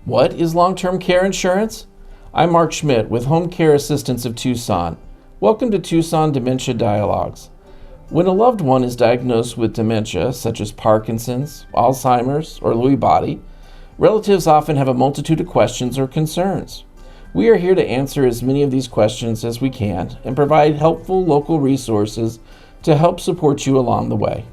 What is long-term care insurance? I'm Mark Schmidt with Home Care Assistance of Tucson. Welcome to Tucson Dementia Dialogues. When a loved one is diagnosed with dementia, such as Parkinson's, Alzheimer's, or Lewy body, relatives often have a multitude of questions or concerns. We are here to answer as many of these questions as we can and provide helpful local resources to help support you along the way.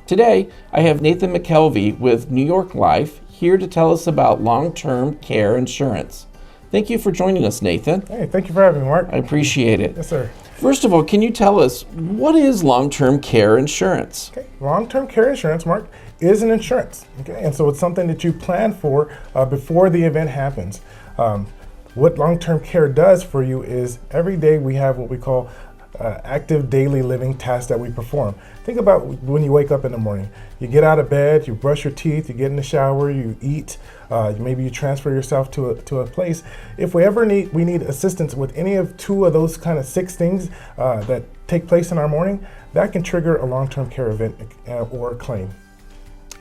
Today, I have Nathan McKelvey with New York Life here to tell us about long-term care insurance. Thank you for joining us, Nathan. Hey, thank you for having me, Mark. I appreciate it. Yes, sir. First of all, can you tell us, what is long-term care insurance? Okay. Long-term care insurance, Mark, is an insurance. Okay, and so it's something that you plan for before the event happens. What long-term care does for you is every day we have what we call active daily living tasks that we perform. Think about when you wake up in the morning. You get out of bed, you brush your teeth, you get in the shower, you eat, maybe you transfer yourself to a place. If we ever need assistance with any of two of those kind of 6 things that take place in our morning, that can trigger a long-term care event or claim.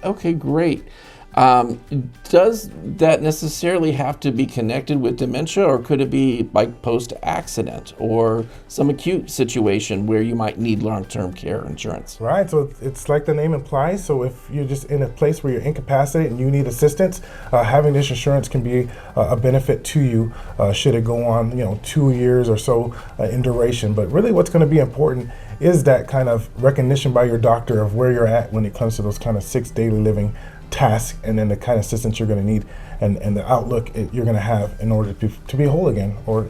Okay, great. Does that necessarily have to be connected with dementia, or could it be like post-accident or some acute situation where you might need long-term care insurance? Right, so it's like the name implies. So if you're just in a place where you're incapacitated and you need assistance, having this insurance can be a benefit to you should it go on, 2 years or so in duration. But really what's going to be important is that kind of recognition by your doctor of where you're at when it comes to those kind of 6 daily living tasks, and then the kind of assistance you're going to need and the outlook you're going to have in order to be whole again. Or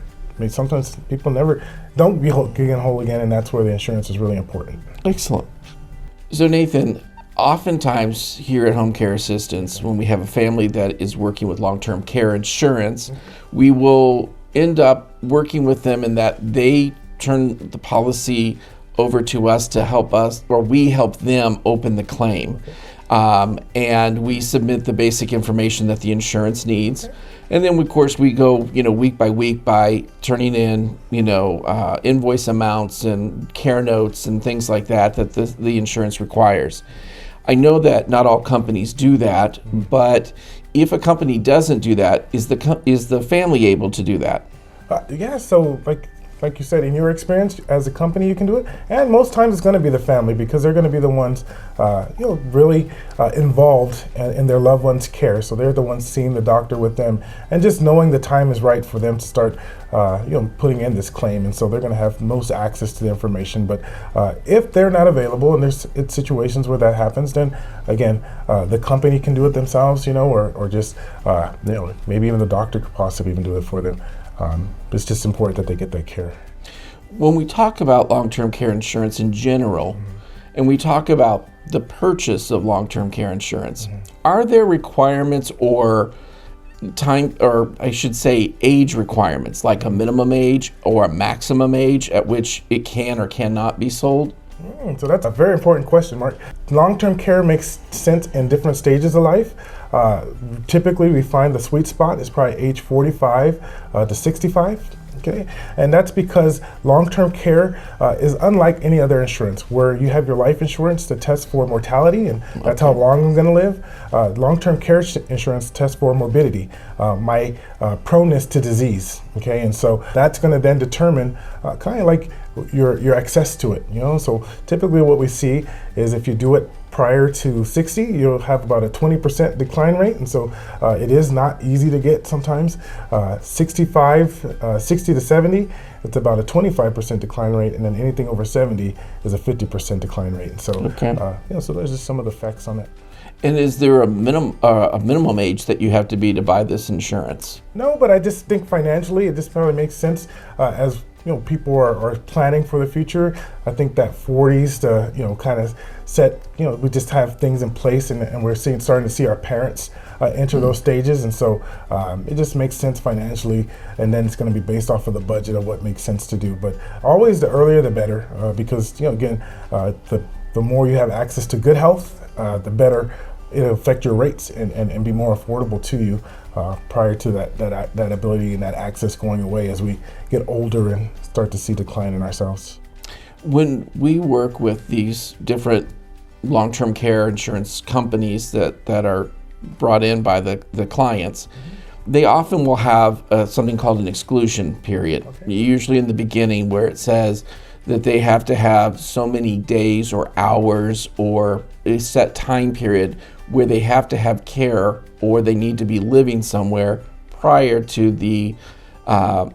sometimes people never don't get whole again, and that's where the insurance is really important. Excellent. So Nathan, oftentimes here at Home Care Assistance, when we have a family that is working with long-term care insurance, we will end up working with them in that they turn the policy over to us to help us, or we help them open the claim. And we submit the basic information that the insurance needs. And then, of course, we go, week by week by turning in, invoice amounts and care notes and things like that the insurance requires. I know that not all companies do that, but if a company doesn't do that, is the family able to do that? Yeah, so like you said, in your experience as a company, you can do it. And most times it's going to be the family, because they're going to be the ones, really involved in their loved one's care. So they're the ones seeing the doctor with them and just knowing the time is right for them to start, putting in this claim. And so they're going to have most access to the information. But if they're not available, and it's situations where that happens, then again, the company can do it themselves, or just, maybe even the doctor could possibly even do it for them. It's just important that they get that care. When we talk about long-term care insurance in general, and we talk about the purchase of long-term care insurance, are there requirements or time, or I should say age requirements, like a minimum age or a maximum age at which it can or cannot be sold? So that's a very important question, Mark. Long-term care makes sense in different stages of life. Typically, we find the sweet spot is probably age 45 to 65. Okay, and that's because long-term care is unlike any other insurance, where you have your life insurance to test for mortality, and that's how long I'm going to live. Long-term care insurance tests for morbidity, my proneness to disease. Okay, and so that's going to then determine kind of like your access to it. So typically what we see is if you do it prior to 60, you'll have about a 20% decline rate, and so it is not easy to get sometimes. 60 to 70, it's about a 25% decline rate, and then anything over 70 is a 50% decline rate. And so, so there's just some of the facts on it. And is there a minimum age that you have to be to buy this insurance? No, but I just think financially it just probably makes sense as people are planning for the future. I think that 40s to kind of set, we just have things in place, and we're starting to see our parents enter those stages, and so it just makes sense financially, and then it's going to be based off of the budget of what makes sense to do. But always the earlier the better, because again, the more you have access to good health, the better it'll affect your rates and be more affordable to you prior to that ability and that access going away as we get older and start to see decline in ourselves. When we work with these different long-term care insurance companies that are brought in by the clients, they often will have something called an exclusion period, usually in the beginning, where it says that they have to have so many days or hours or a set time period where they have to have care or they need to be living somewhere prior to the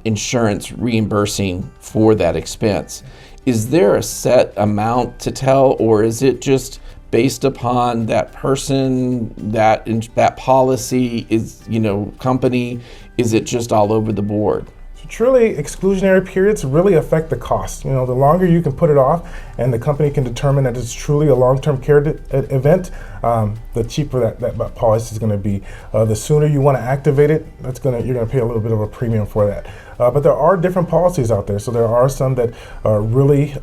insurance reimbursing for that expense. Is there a set amount to tell, or is it just based upon that person, that policy is, company? Is it just all over the board? Truly, exclusionary periods really affect the cost. The longer you can put it off and the company can determine that it's truly a long-term care event, the cheaper that policy is going to be. The sooner you want to activate it, you're going to pay a little bit of a premium for that. But there are different policies out there. So there are some that really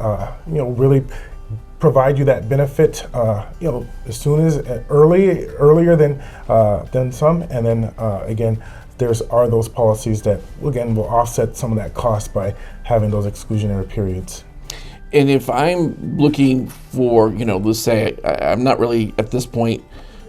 provide you that benefit, as soon as earlier than some, and then again, are those policies that, again, will offset some of that cost by having those exclusionary periods. And if I'm looking for, let's say I'm not really at this point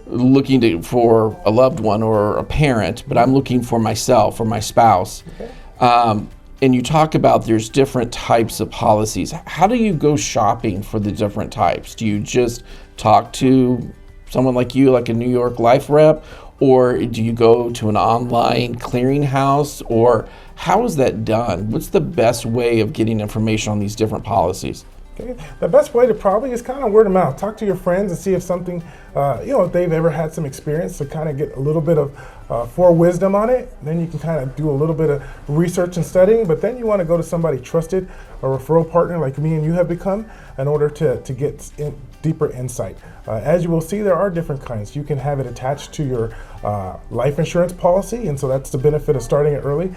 looking for a loved one or a parent, but I'm looking for myself or my spouse. Okay. And you talk about there's different types of policies. How do you go shopping for the different types? Do you just talk to someone like you, like a New York Life rep? Or do you go to an online clearinghouse, or how is that done? What's the best way of getting information on these different policies? Okay. The best way to probably is kind of word of mouth. Talk to your friends and see if something, if they've ever had some experience to kind of get a little bit of wisdom on it. Then you can kind of do a little bit of research and studying, but then you want to go to somebody trusted, a referral partner like me and you have become, in order to get deeper insight. As you will see, there are different kinds. You can have it attached to your life insurance policy, and so that's the benefit of starting it early.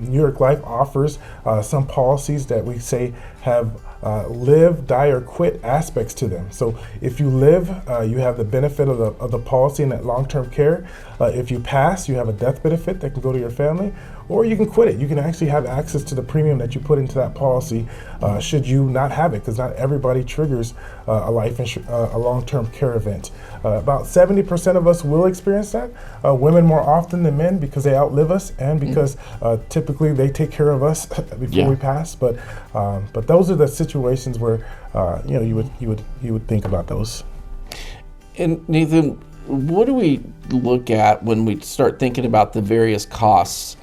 New York Life offers some policies that we say have live, die, or quit aspects to them. So if you live, you have the benefit of the policy and that long-term care. If you pass, you have a death benefit that can go to your family, or you can quit it. You can actually have access to the premium that you put into that policy should you not have it, because not everybody triggers a long-term care event. About 70% of us will experience that. Women more often than men, because they outlive us and because typically they take care of us before we pass. But those are the situations where you would think about those. And Nathan, what do we look at when we start thinking about the various costs?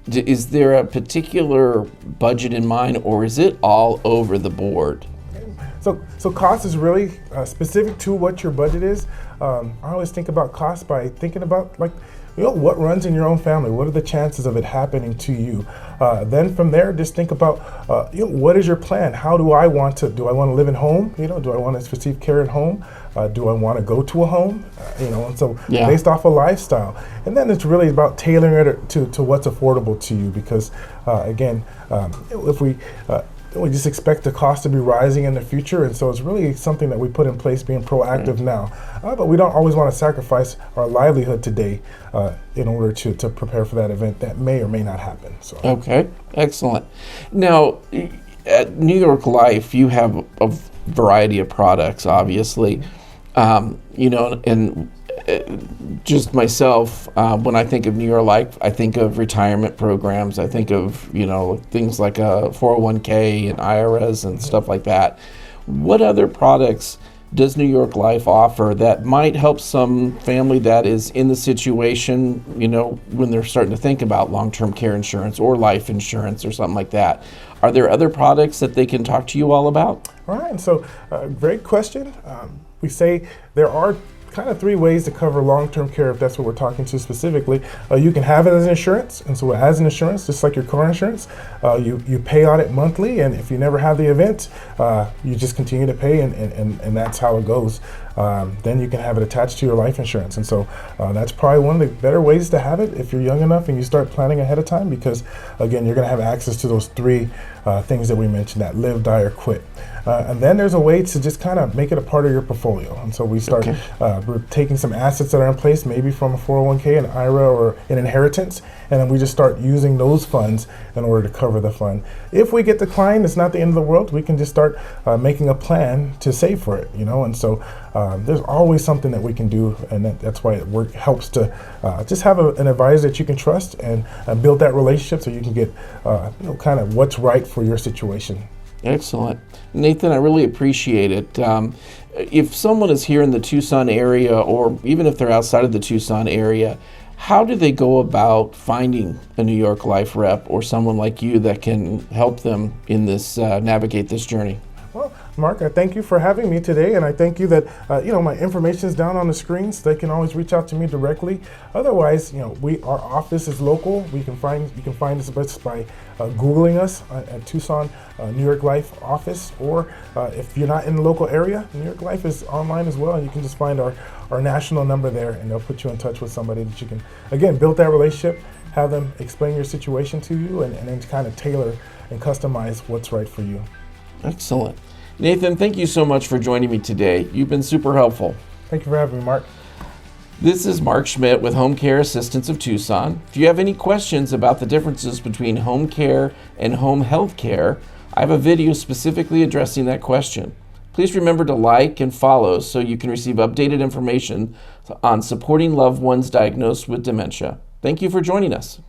Is there a particular budget in mind, or is it all over the board? So cost is really specific to what your budget is. I always think about cost by thinking about what runs in your own family. What are the chances of it happening to you? Then from there, just think about what is your plan? How do I want to live in home? Do I want to receive care at home? Do I want to go to a home? And so based off a lifestyle. And then it's really about tailoring it to what's affordable to you, because if we just expect the cost to be rising in the future, and so it's really something that we put in place, being proactive now. But we don't always want to sacrifice our livelihood today in order to prepare for that event that may or may not happen. So. Okay, excellent. Now, at New York Life, you have a variety of products, obviously, and just myself, when I think of New York Life, I think of retirement programs. I think of, things like a 401k and IRAs and stuff like that. What other products does New York Life offer that might help some family that is in the situation, when they're starting to think about long-term care insurance or life insurance or something like that? Are there other products that they can talk to you all about? All right, so great question. We say there are kind of three ways to cover long-term care, if that's what we're talking to specifically. You can have it as an insurance, and so as an insurance, just like your car insurance, you pay on it monthly, and if you never have the event, you just continue to pay, and that's how it goes. Then you can have it attached to your life insurance, and so that's probably one of the better ways to have it if you're young enough and you start planning ahead of time, because again, you're going to have access to those three things that we mentioned, that live, die, or quit. And then there's a way to just kind of make it a part of your portfolio. And so we start we're taking some assets that are in place, maybe from a 401k, an IRA, or an inheritance, and then we just start using those funds in order to cover the fund. If we get declined, it's not the end of the world. We can just start making a plan to save for it, And so there's always something that we can do, and that's why it helps to just have an advisor that you can trust and build that relationship so you can get kind of what's right for your situation. Excellent. Nathan, I really appreciate it. If someone is here in the Tucson area, or even if they're outside of the Tucson area, how do they go about finding a New York Life rep or someone like you that can help them in this, navigate this journey? Well, Mark, I thank you for having me today, and I thank you that my information is down on the screen, so they can always reach out to me directly. Otherwise, our office is local. You can find us best by Googling us at Tucson New York Life office, or if you're not in the local area, New York Life is online as well. You can just find our national number there, and they'll put you in touch with somebody that you can again build that relationship, have them explain your situation to you, and then kind of tailor and customize what's right for you. Excellent. Nathan, thank you so much for joining me today. You've been super helpful. Thank you for having me, Mark. This is Mark Schmidt with Home Care Assistance of Tucson. If you have any questions about the differences between home care and home health care, I have a video specifically addressing that question. Please remember to like and follow so you can receive updated information on supporting loved ones diagnosed with dementia. Thank you for joining us.